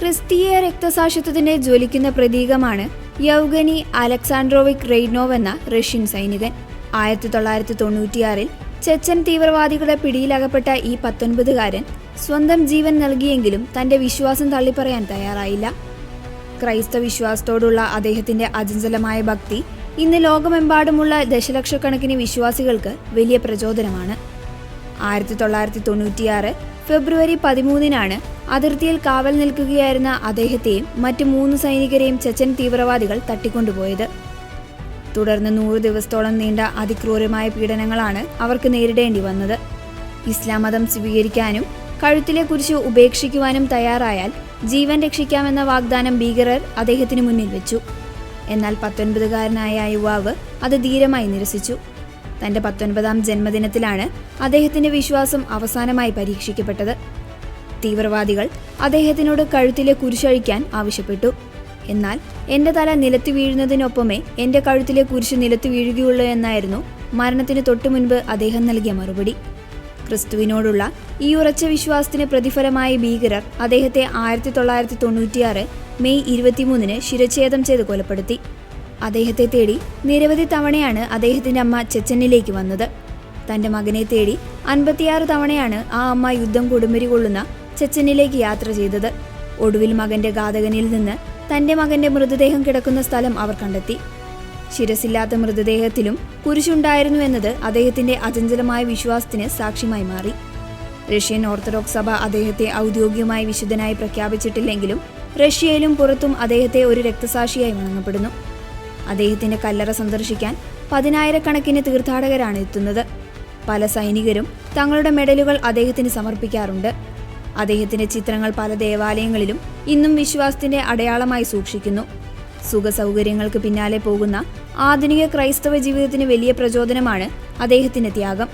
ക്രിസ്തീയ രക്തസാക്ഷിത്വത്തിന്റെ ജ്വലിക്കുന്ന പ്രതീകമാണ് യൗഗനി അലക്സാൻഡ്രോവിക് റെയ്നോവ് എന്ന റഷ്യൻ സൈനികൻ. 1996 ചെച്ചൻ തീവ്രവാദികളുടെ പിടിയിലകപ്പെട്ട ഈ 19കാരൻ സ്വന്തം ജീവൻ നൽകിയെങ്കിലും തന്റെ വിശ്വാസം തള്ളിപ്പറയാൻ തയ്യാറായില്ല. ക്രൈസ്തവ വിശ്വാസത്തോടുള്ള അദ്ദേഹത്തിന്റെ അചഞ്ചലമായ ഭക്തി ഇന്ന് ലോകമെമ്പാടുമുള്ള ദശലക്ഷക്കണക്കിന് വിശ്വാസികൾക്ക് വലിയ പ്രചോദനമാണ്. 1996 ഫെബ്രുവരി 13 അതിർത്തിയിൽ കാവൽ നിൽക്കുകയായിരുന്ന അദ്ദേഹത്തെയും മറ്റ് 3 സൈനികരെയും ചെച്ചൻ തീവ്രവാദികൾ തട്ടിക്കൊണ്ടുപോയത്. തുടർന്ന് 100 ദിവസത്തോളം നീണ്ട അതിക്രൂരമായ പീഡനങ്ങളാണ് അവർക്ക് നേരിടേണ്ടി വന്നത്. ഇസ്ലാം മതം സ്വീകരിക്കാനും കഴുത്തിലെ കുരിശ് ഉപേക്ഷിക്കുവാനും തയ്യാറായാൽ ജീവൻ രക്ഷിക്കാമെന്ന വാഗ്ദാനം ഭീകരർ അദ്ദേഹത്തിന് മുന്നിൽ വെച്ചു. എന്നാൽ 19കാരനായ യുവാവ് അത് ധീരമായി നിരസിച്ചു. തന്റെ 19ാം ജന്മദിനത്തിലാണ് അദ്ദേഹത്തിന്റെ വിശ്വാസം അവസാനമായി പരീക്ഷിക്കപ്പെട്ടത്. തീവ്രവാദികൾ അദ്ദേഹത്തിനോട് കഴുത്തിലെ കുരിശഴിക്കാൻ ആവശ്യപ്പെട്ടു. എന്നാൽ എന്റെ തല നിലത്ത് വീഴുന്നതിനൊപ്പമേ എന്റെ കഴുത്തിലെ കുരിശ് നിലത്ത് വീഴുകയുള്ളൂ എന്നായിരുന്നു മരണത്തിന് തൊട്ടു മുൻപ് അദ്ദേഹം നൽകിയ മറുപടി. ക്രിസ്തുവിനോടുള്ള ഈ ഉറച്ച വിശ്വാസത്തിന് പ്രതിഫലമായി ഭീകരർ അദ്ദേഹത്തെ 1996 മെയ് 23 ശിരച്ഛേദം ചെയ്ത് കൊലപ്പെടുത്തി. അദ്ദേഹത്തെ തേടി നിരവധി തവണയാണ് അദ്ദേഹത്തിന്റെ അമ്മ ചെച്ചനിലേക്ക് വന്നത്. തന്റെ മകനെ തേടി 56 തവണയാണ് ആ അമ്മ യുദ്ധം കൊടുമ്പിരി കൊള്ളുന്ന ചെച്ചനിലേക്ക് യാത്ര ചെയ്തത്. ഒടുവിൽ മകന്റെ ഘാതകനിൽ നിന്ന് തന്റെ മകന്റെ മൃതദേഹം കിടക്കുന്ന സ്ഥലം അവർ കണ്ടെത്തി. ശിരസില്ലാത്ത മൃതദേഹത്തിലും കുരിശുണ്ടായിരുന്നു എന്നത് അദ്ദേഹത്തിന്റെ അചഞ്ചലമായ വിശ്വാസത്തിന് സാക്ഷ്യമായി മാറി. റഷ്യൻ ഓർത്തഡോക്സ് സഭ അദ്ദേഹത്തെ ഔദ്യോഗികമായി വിശുദ്ധനായി പ്രഖ്യാപിച്ചിട്ടില്ലെങ്കിലും റഷ്യയിലും പുറത്തും അദ്ദേഹത്തെ ഒരു രക്തസാക്ഷിയായി വണങ്ങപ്പെടുന്നു. അദ്ദേഹത്തിന്റെ കല്ലറ സന്ദർശിക്കാൻ 10,000-കണക്കിന് തീർത്ഥാടകരാണ് എത്തുന്നത്. പല സൈനികരും തങ്ങളുടെ മെഡലുകൾ അദ്ദേഹത്തിന് സമർപ്പിക്കാറുണ്ട്. അദ്ദേഹത്തിന്റെ ചിത്രങ്ങൾ പല ദേവാലയങ്ങളിലും ഇന്നും വിശ്വാസത്തിന്റെ അടയാളമായി സൂക്ഷിക്കുന്നു. സുഖസൗകര്യങ്ങൾക്ക് പിന്നാലെ പോകുന്ന ആധുനിക ക്രൈസ്തവ ജീവിതത്തിന് വലിയ പ്രചോദനമാണ് അദ്ദേഹത്തിന്റെ ത്യാഗം.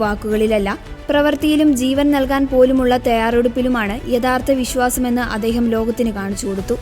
വാക്കുകളിലല്ല, പ്രവൃത്തിയിലും ജീവൻ നൽകാൻ പോലുമുള്ള തയ്യാറെടുപ്പിലുമാണ് യഥാർത്ഥ വിശ്വാസമെന്ന് അദ്ദേഹം ലോകത്തിന് കാണിച്ചു കൊടുത്തു.